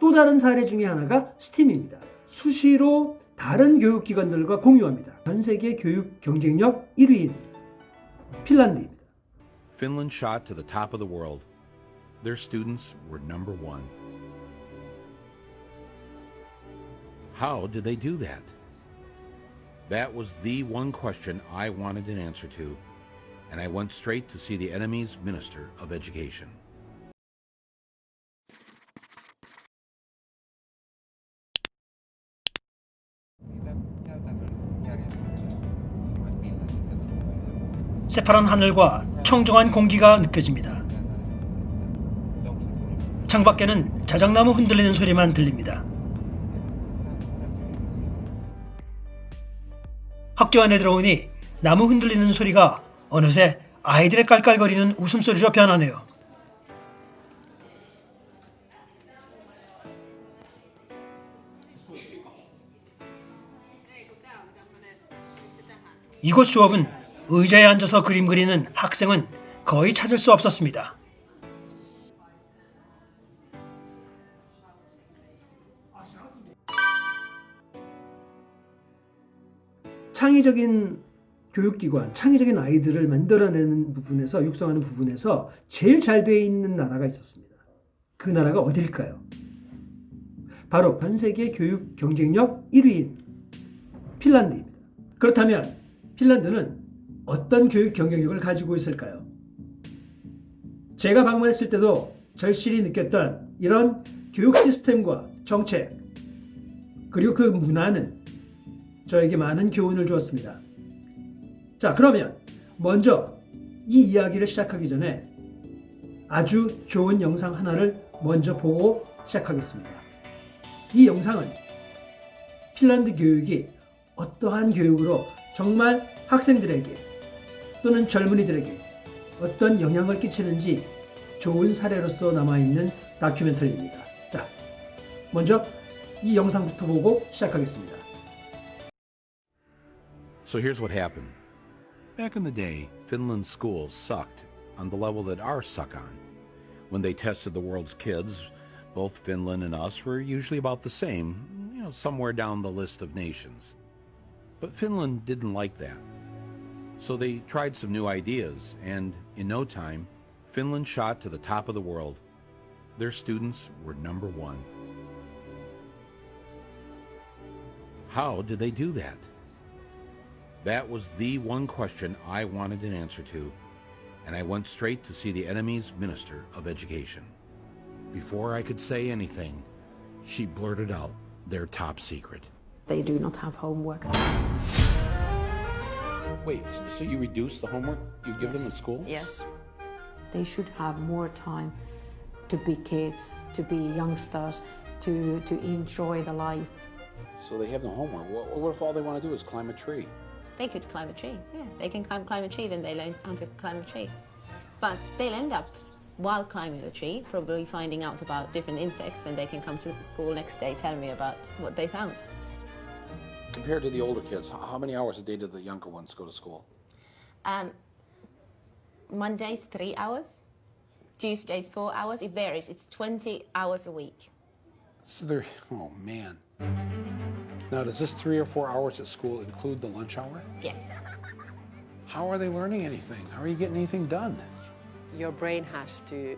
또 다른 사례 중에 하나가 스팀입니다. 수시로 다른 교육기관들과 공유합니다. 전 세계 교육 경쟁력 1위인 핀란드입니다. Finland shot to the top of the world. Their students were number one. How did they do that? That was the one question I wanted an answer to, and I went straight to see the enemy's Minister of Education. 새파란 하늘과 청정한 공기가 느껴집니다. 창밖에는 자작나무 흔들리는 소리만 들립니다. 학교 안에 들어오니 나무 흔들리는 소리가 어느새 아이들의 깔깔거리는 웃음소리로 변하네요. 이곳 수업은 의자에 앉아서 그림 그리는 학생은 거의 찾을 수 없었습니다. 창의적인 교육기관, 창의적인 아이들을 만들어내는 부분에서, 육성하는 부분에서 제일 잘 돼 있는 나라가 있었습니다. 그 나라가 어딜까요? 바로 전 세계 교육 경쟁력 1위인 핀란드입니다. 그렇다면 핀란드는 어떤 교육 경쟁력을 가지고 있을까요? 제가 방문했을 때도 절실히 느꼈던 이런 교육 시스템과 정책, 그리고 그 문화는 저에게 많은 교훈을 주었습니다. 자, 그러면 먼저 이 이야기를 시작하기 전에 아주 좋은 영상 하나를 먼저 보고 시작하겠습니다. 이 영상은 핀란드 교육이 어떠한 교육으로 정말 학생들에게 또는 젊은이들에게 어떤 영향을 끼치는지 좋은 사례로서 남아있는 다큐멘터리입니다. 자, 먼저 이 영상부터 보고 시작하겠습니다. So here's what happened. Back in the day, Finland's schools sucked on the level that ours suck on. When they tested the world's kids, both Finland and us were usually about the same, somewhere down the list of nations. But Finland didn't like that. So they tried some new ideas, and in no time, Finland shot to the top of the world. Their students were number one. How did they do that? That was the one question I wanted an answer to, and I went straight to see the enemy's Minister of Education. Before I could say anything, she blurted out their top secret. They do not have homework. Wait, so you reduce the homework you give them in school? Yes. They should have more time to be kids, to be youngsters, to enjoy the life. So they have no homework. What if all they want to do is climb a tree? They could climb a tree, yeah. They can climb a tree, then they learn how to climb a tree. But they'll end up, while climbing the tree, probably finding out about different insects, and they can come to school next day, tell me about what they found. Compared to the older kids, how many hours a day do the younger ones go to school? Mondays, 3 hours. Tuesdays, 4 hours. It varies. It's 20 hours a week. So they're, oh man. Now, does this 3 or 4 hours at school include the lunch hour? Yes. How are they learning anything? How are you getting anything done? Your brain has to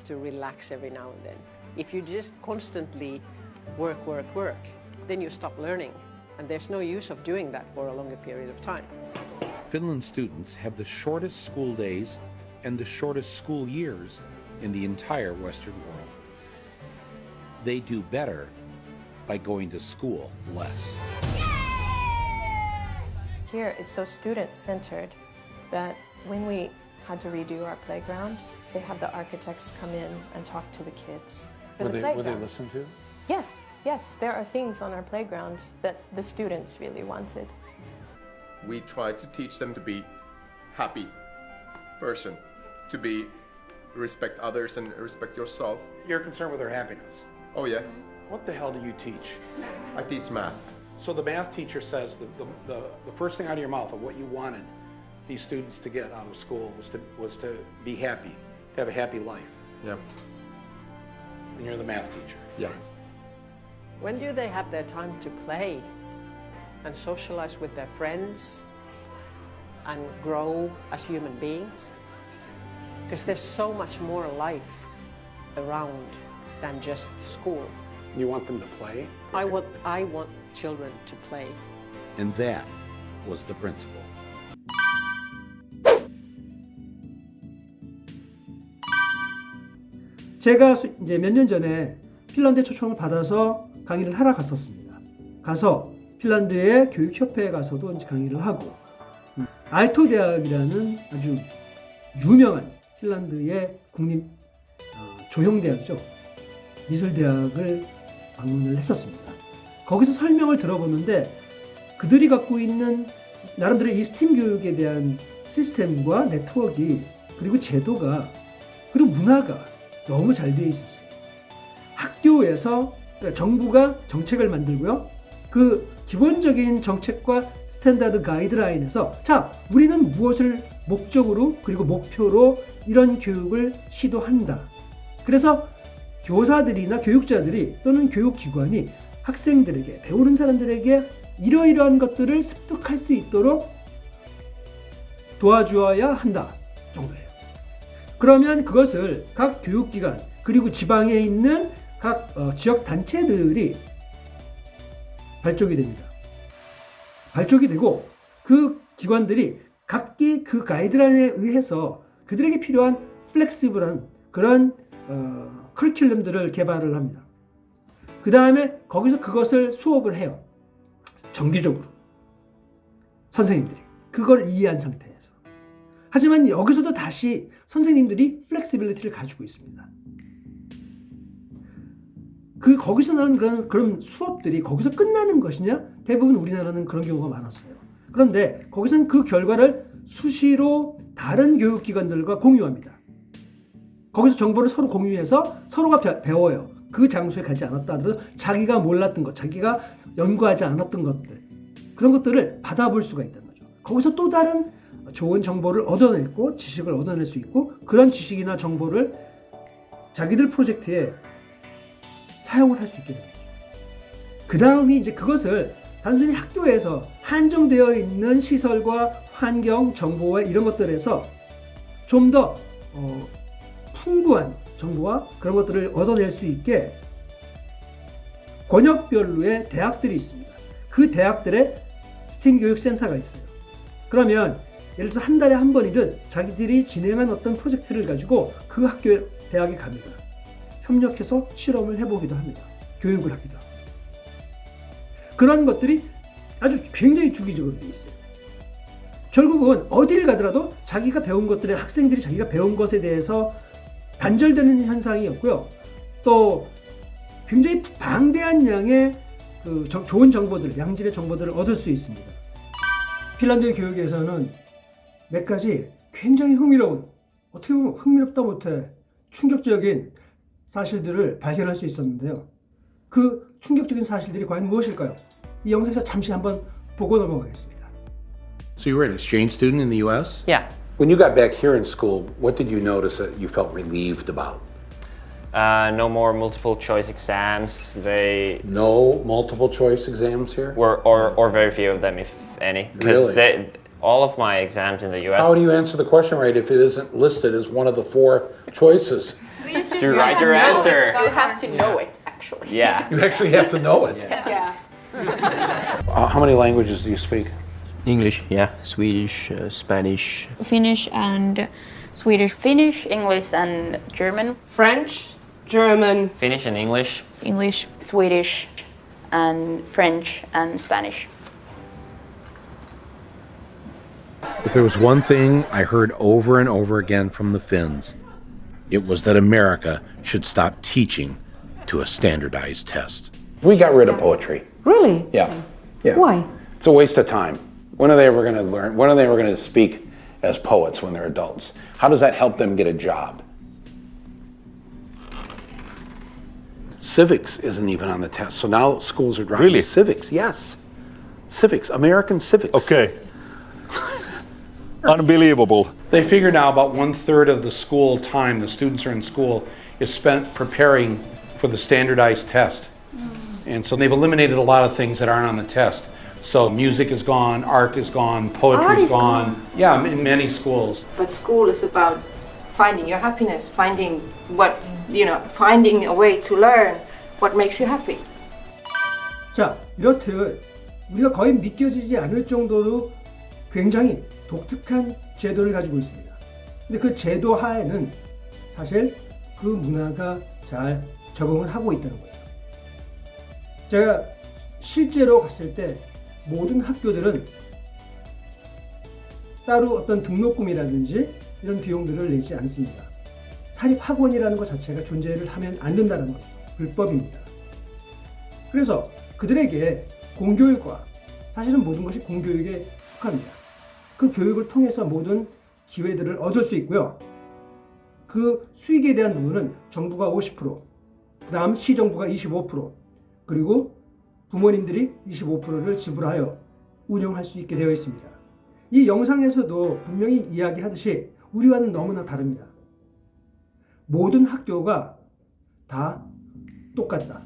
relax every now and then. If you just constantly work, then you stop learning. And there's no use of doing that for a longer period of time. Finland students have the shortest school days and the shortest school years in the entire Western world. They do better by going to school less. Here, it's so student-centered that when we had to redo our playground, they had the architects come in and talk to the kids. Were they listened to? Yes, there are things on our playground that the students really wanted. We try to teach them to be happy person, to respect others and respect yourself. You're concerned with their happiness. Oh yeah, What the hell do you teach? I teach math. So the math teacher says the first thing out of your mouth of what you wanted these students to get out of school was to be happy, to have a happy life. Yeah. And you're the math teacher. Yeah. When do they have their time to play and socialize with their friends and grow as human beings? Because there's so much more life around than just school. You want them to play? I want children to play. And that was the principle. 제가 이제 몇 년 전에 핀란드에 초청을 받아서 강의를 하러 갔었습니다. 가서 핀란드의 교육협회에 가서도 이제 강의를 하고 알토 대학이라는 아주 유명한 핀란드의 국립 조형대학이죠. 미술대학을 방문을 했었습니다. 거기서 설명을 들어보는데 그들이 갖고 있는 나름대로 이 스팀 교육에 대한 시스템과 네트워크 그리고 제도가 그리고 문화가 너무 잘 되어 있었어요. 학교에서 그러니까 정부가 정책을 만들고요. 그 기본적인 정책과 스탠다드 가이드라인에서 자, 우리는 무엇을 목적으로 그리고 목표로 이런 교육을 시도한다. 그래서 교사들이나 교육자들이 또는 교육기관이 학생들에게 배우는 사람들에게 이러이러한 것들을 습득할 수 있도록 도와주어야 한다 정도예요. 그러면 그것을 각 교육기관 그리고 지방에 있는 각 지역 단체들이 발족이 됩니다. 발족이 되고 그 기관들이 각기 그 가이드라인에 의해서 그들에게 필요한 플렉시블한 그런 커리큘럼들을 개발을 합니다. 그 다음에 거기서 그것을 수업을 해요. 정기적으로 선생님들이 그걸 이해한 상태에서. 하지만 여기서도 다시 선생님들이 플렉시빌리티를 가지고 있습니다. 거기서 나온 그런 수업들이 거기서 끝나는 것이냐? 대부분 우리나라는 그런 경우가 많았어요. 그런데 거기서는 그 결과를 수시로 다른 교육기관들과 공유합니다. 거기서 정보를 서로 공유해서 서로가 배워요. 그 장소에 가지 않았다 하더라도 자기가 몰랐던 것, 자기가 연구하지 않았던 것들 그런 것들을 받아볼 수가 있다는 거죠. 거기서 또 다른 좋은 정보를 얻어냈고 지식을 얻어낼 수 있고 그런 지식이나 정보를 자기들 프로젝트에 사용을 할 수 있게 됩니다. 그 다음이 이제 그것을 단순히 학교에서 한정되어 있는 시설과 환경, 정보와 이런 것들에서 좀 더 풍부한 정보와 그런 것들을 얻어낼 수 있게 권역별로의 대학들이 있습니다. 그 대학들의 스팀 교육 센터가 있어요. 그러면 예를 들어서 한 달에 한 번이든 자기들이 진행한 어떤 프로젝트를 가지고 그 학교에 대학에 갑니다. 협력해서 실험을 해보기도 합니다. 교육을 하기도 하고. 그런 것들이 아주 굉장히 주기적으로 되어 있어요. 결국은 어디를 가더라도 자기가 배운 것들에 학생들이 자기가 배운 것에 대해서 단절되는 현상이 없고요. 또 굉장히 방대한 양의 좋은 정보들, 양질의 정보들을 얻을 수 있습니다. 핀란드의 교육에서는 몇 가지 굉장히 흥미로운, 어떻게 보면 흥미롭다 못해 충격적인 사실들을 발견할 수 있었는데요. 그 충격적인 사실들이 과연 무엇일까요? 이 영상에서 잠시 한번 보고 넘어가겠습니다. So you were an exchange student in the U.S.? Yeah. When you got back here in school, what did you notice that you felt relieved about? No more multiple choice exams. They No multiple choice exams here? were, or very few of them, if any. Really? All of my exams in the US. How do you answer the question right if it isn't listed as one of the 4 choices? You write your answer. You have to know it, actually. Yeah. You actually have to know it. Yeah. How many languages do you speak? English, yeah, Swedish, Spanish. Finnish and Swedish. Finnish, English and German. French, German. Finnish and English. English, Swedish and French and Spanish. If there was one thing I heard over and over again from the Finns, it was that America should stop teaching to a standardized test. We got rid of poetry. Really? Yeah. Why? It's a waste of time. When are they ever going to learn? When are they ever going to speak as poets when they're adults? How does that help them get a job? Civics isn't even on the test. So now schools are dropping Really? civics. Yes. Civics, American civics. Okay. Unbelievable. They figure now about 1/3 of the school time the students are in school is spent preparing for the standardized test. And so they've eliminated a lot of things that aren't on the test. So music is gone, art is gone, poetry Art is is gone. Yeah, in many schools. But school is about finding your happiness, finding finding a way to learn what makes you happy. 자, 이렇듯 우리가 거의 믿겨지지 않을 정도로 굉장히 독특한 제도를 가지고 있습니다. 근데 그 제도 하에는 사실 그 문화가 잘 적응을 하고 있다는 거예요. 제가 실제로 갔을 때 모든 학교들은 따로 어떤 등록금이라든지 이런 비용들을 내지 않습니다. 사립학원이라는 것 자체가 존재를 하면 안 된다는 거예요. 불법입니다. 그래서 그들에게 공교육과 사실은 모든 것이 공교육에 속합니다. 그 교육을 통해서 모든 기회들을 얻을 수 있고요. 그 수익에 대한 부분은 정부가 50%, 그 다음 시정부가 25%, 그리고 부모님들이 25%를 지불하여 운영할 수 있게 되어 있습니다. 이 영상에서도 분명히 이야기하듯이 우리와는 너무나 다릅니다. 모든 학교가 다 똑같다.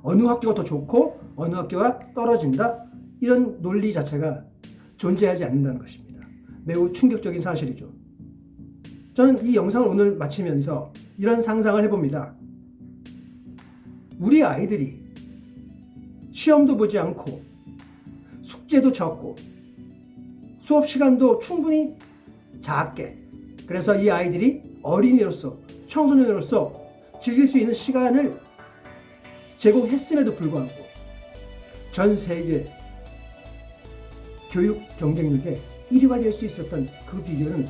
어느 학교가 더 좋고 어느 학교가 떨어진다. 이런 논리 자체가 존재하지 않는다는 것입니다. 매우 충격적인 사실이죠. 저는 이 영상을 오늘 마치면서 이런 상상을 해봅니다. 우리 아이들이 시험도 보지 않고 숙제도 적고 수업 시간도 충분히 작게, 그래서 이 아이들이 어린이로서 청소년으로서 즐길 수 있는 시간을 제공했음에도 불구하고 전 세계 교육 경쟁력에 1위가 될 수 있었던 그 비결은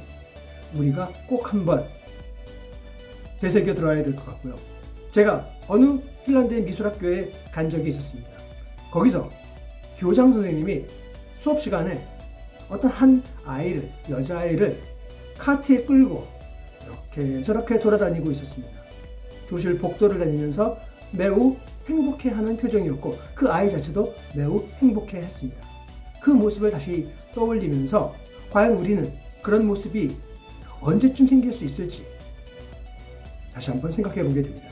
우리가 꼭 한번 되새겨 들어야 될 것 같고요. 제가 어느 핀란드의 미술학교에 간 적이 있었습니다. 거기서 교장 선생님이 수업 시간에 어떤 한 아이를, 여자아이를 카트에 끌고 이렇게 저렇게 돌아다니고 있었습니다. 교실 복도를 다니면서 매우 행복해하는 표정이었고 그 아이 자체도 매우 행복해했습니다. 그 모습을 다시 떠올리면서 과연 우리는 그런 모습이 언제쯤 생길 수 있을지 다시 한번 생각해 보게 됩니다.